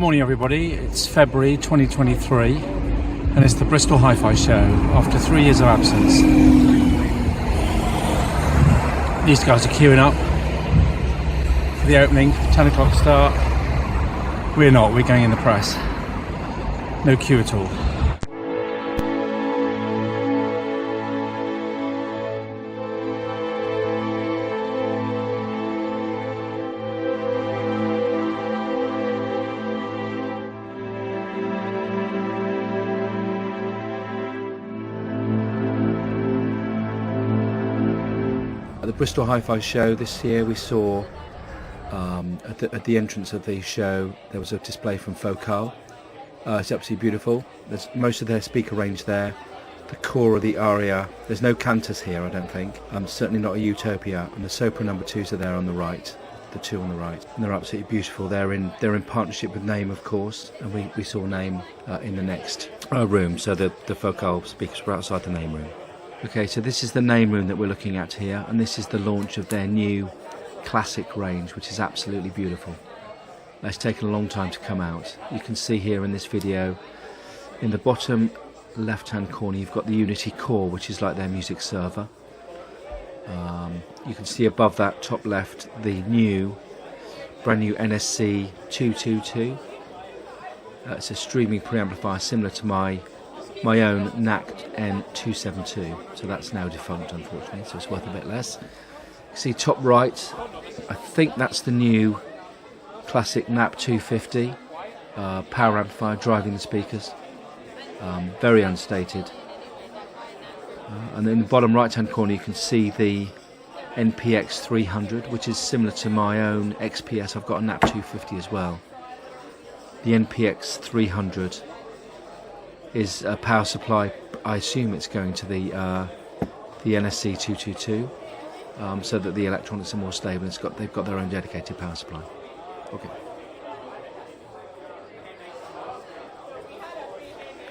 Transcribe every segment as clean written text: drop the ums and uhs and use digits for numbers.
Good morning everybody, it's February 2023 and it's the Bristol HiFi show after 3 years of absence. These guys are queuing up for the opening, 10 o'clock start. We're not, we're going in the press. No queue at all. At the Bristol HiFi show this year, we saw at the entrance of the show there was a display from Focal. It's absolutely beautiful. There's most of their speaker range there. The core of the aria. There's no Cantus here, I don't think. Certainly not a Utopia. And the Sopra number 2s are there on the right. The two on the right, and they're absolutely beautiful. They're in partnership with NAIM, of course, and we saw NAIM in the next room. So the Focal speakers were outside the NAIM room. Okay, so this is the NAIM room that we're looking at here, and this is the launch of their new classic range, which is absolutely beautiful. It's taken a long time to come out. You can see here in this video, in the bottom left-hand corner, you've got the Unity Core, which is like their music server. You can see above that, top left, the brand new NSC 222. It's a streaming preamplifier similar to my own NAC N272, so that's now defunct unfortunately, so it's worth a bit less. You see top right, I think that's the new classic NAP 250 power amplifier driving the speakers, very unstated. And in the bottom right hand corner you can see the NPX 300, which is similar to my own XPS. I've got a NAP 250 as well. The NPX 300 is a power supply. I assume it's going to the NSC 222, so that the electronics are more stable. They've got their own dedicated power supply.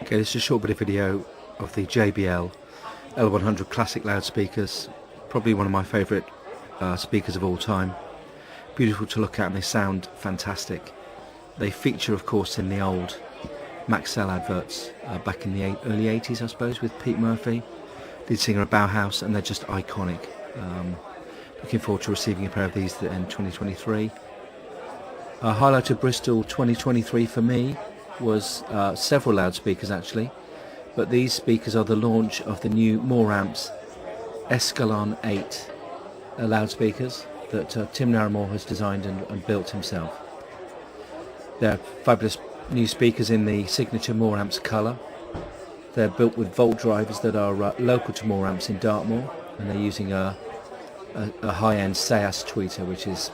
Okay, this is a short bit of video of the JBL L100 classic loudspeakers. Probably one of my favourite speakers of all time. Beautiful to look at, and they sound fantastic. They feature, of course, in the old Maxell adverts back in the early 80s, I suppose, with Pete Murphy, lead singer of Bauhaus, and they're just iconic. Looking forward to receiving a pair of these in 2023. Highlight of Bristol 2023 for me was several loudspeakers actually, but these speakers are the launch of the new Moor amps Ascalon 8 loudspeakers that Tim Naramore has designed and built himself. They're fabulous new speakers in the signature Moor amps colour. They're built with volt drivers that are local to Moor amps in Dartmoor, and they're using a high-end Seas tweeter, which is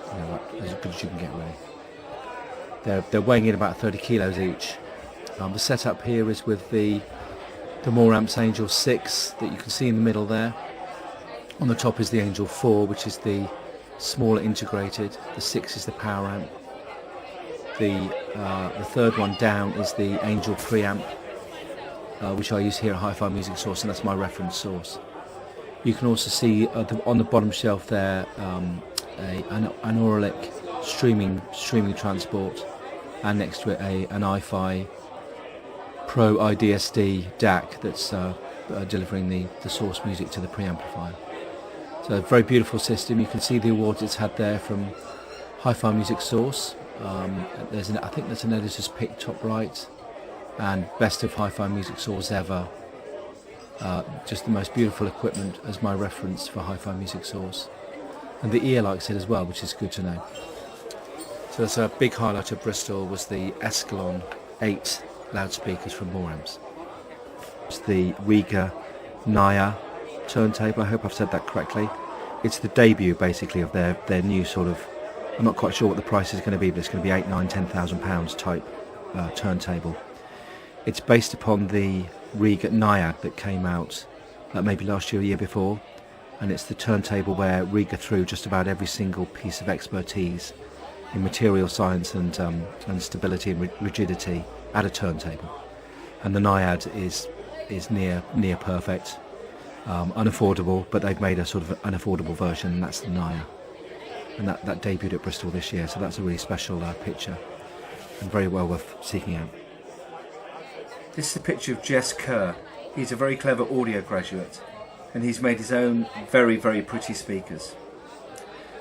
as good as you can get really. They're weighing in about 30 kilos each. The setup here is with the Moor amps Angel 6 that you can see in the middle there. On the top is the Angel 4, which is the smaller integrated. The 6 is the power amp. The third one down is the Angel preamp, which I use here at HiFi Music Source, and that's my reference source. You can also see on the bottom shelf there an Auralic streaming transport, and next to it an HiFi Pro IDSD DAC that's delivering the source music to the preamplifier. So a very beautiful system. You can see the awards it's had there from HiFi Music Source. I think there's an editor's pick top right, and best of HiFi Music Source ever. Just the most beautiful equipment as my reference for HiFi Music Source, and the ear likes it as well, which is good to know. So that's a big highlight of Bristol, was the Ascalon 8 loudspeakers from Moor amps. It's the Rega NAIA turntable. I hope I've said that correctly. It's the debut basically of their new sort of, I'm not quite sure what the price is going to be, but it's going to be £8,000–10,000 type turntable. It's based upon the Rega NAIA that came out maybe last year or the year before, and it's the turntable where Rega threw just about every single piece of expertise in material science and stability and rigidity at a turntable. And the NAIAD is near perfect. Unaffordable, but they've made a sort of unaffordable version, and that's the NAIA. And that debuted at Bristol this year, so that's a really special picture. and very well worth seeking out. This is a picture of Jess Kerr. He's a very clever audio graduate, and he's made his own very, very pretty speakers.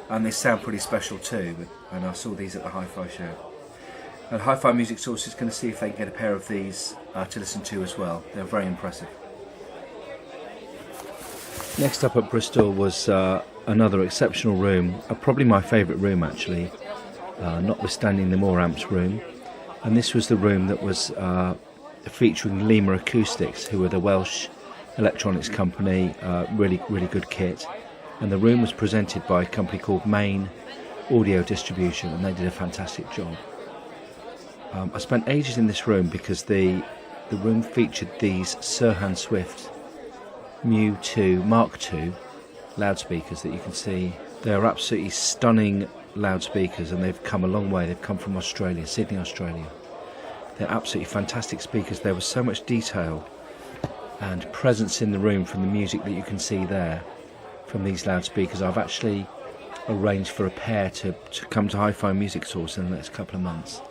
And they sound pretty special too, and I saw these at the Hi-Fi show. And Hi-Fi Music Source is going to see if they can get a pair of these to listen to as well. They're very impressive. Next up at Bristol was another exceptional room, probably my favourite room actually, notwithstanding the Moor amps room. And this was the room that was featuring Leema Acoustics, who are the Welsh electronics company, really good kit. And the room was presented by a company called NAIM Audio Distribution, and they did a fantastic job. I spent ages in this room because the room featured these Serhan Swift Mu 2 Mark II loudspeakers that you can see. They are absolutely stunning loudspeakers, and they've come a long way. They've come from Australia, Sydney, Australia. They're absolutely fantastic speakers. There was so much detail and presence in the room from the music that you can see there from these loudspeakers. I've actually arranged for a pair to come to Hi-Fi Music Source in the next couple of months,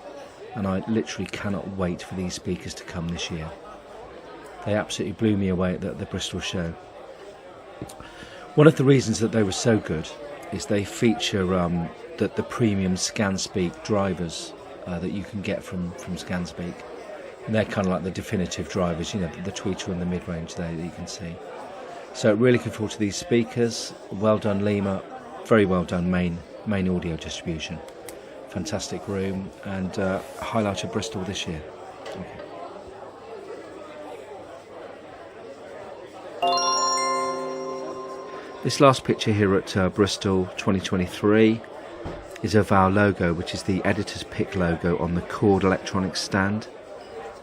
and I literally cannot wait for these speakers to come this year. They absolutely blew me away at the Bristol show. One of the reasons that they were so good is they feature the premium ScanSpeak drivers that you can get from ScanSpeak. And they're kind of like the definitive drivers, you know, the tweeter and the mid-range there that you can see. So really looking forward to these speakers. Well done Leema, very well done NAIM Audio Distribution. Fantastic room, and highlight of Bristol this year. Okay. This last picture here at Bristol 2023 is of our logo, which is the editor's pick logo on the Chord electronics stand.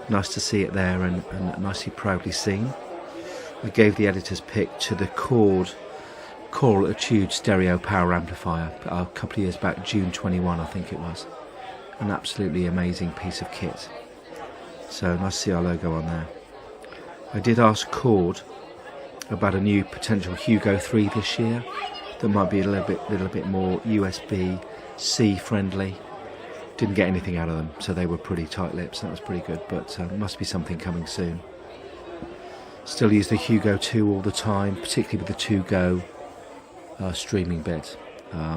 Nice to see it there, and nicely proudly seen. I gave the editor's pick to the Chord Choral Etude stereo power amplifier a couple of years back, June 21 I think it was. An absolutely amazing piece of kit. So nice to see our logo on there. I did ask Chord about a new potential Hugo 3 this year that might be a little bit more USB-C friendly. Didn't get anything out of them, so they were pretty tight-lipped. That was pretty good, but must be something coming soon. Still use the Hugo 2 all the time, particularly with the 2Go streaming bit.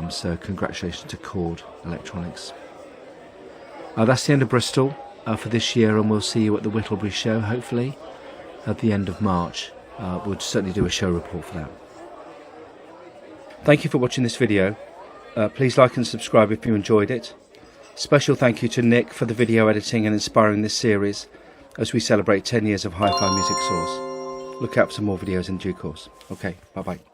So congratulations to Chord Electronics. That's the end of Bristol for this year, and we'll see you at the Whittlebury show, hopefully, at the end of March. We'll certainly do a show report for that. Thank you for watching this video. Please like and subscribe if you enjoyed it. Special thank you to Nick for the video editing and inspiring this series as we celebrate 10 years of Hi-Fi Music Source. Look out for some more videos in due course. Okay, bye-bye.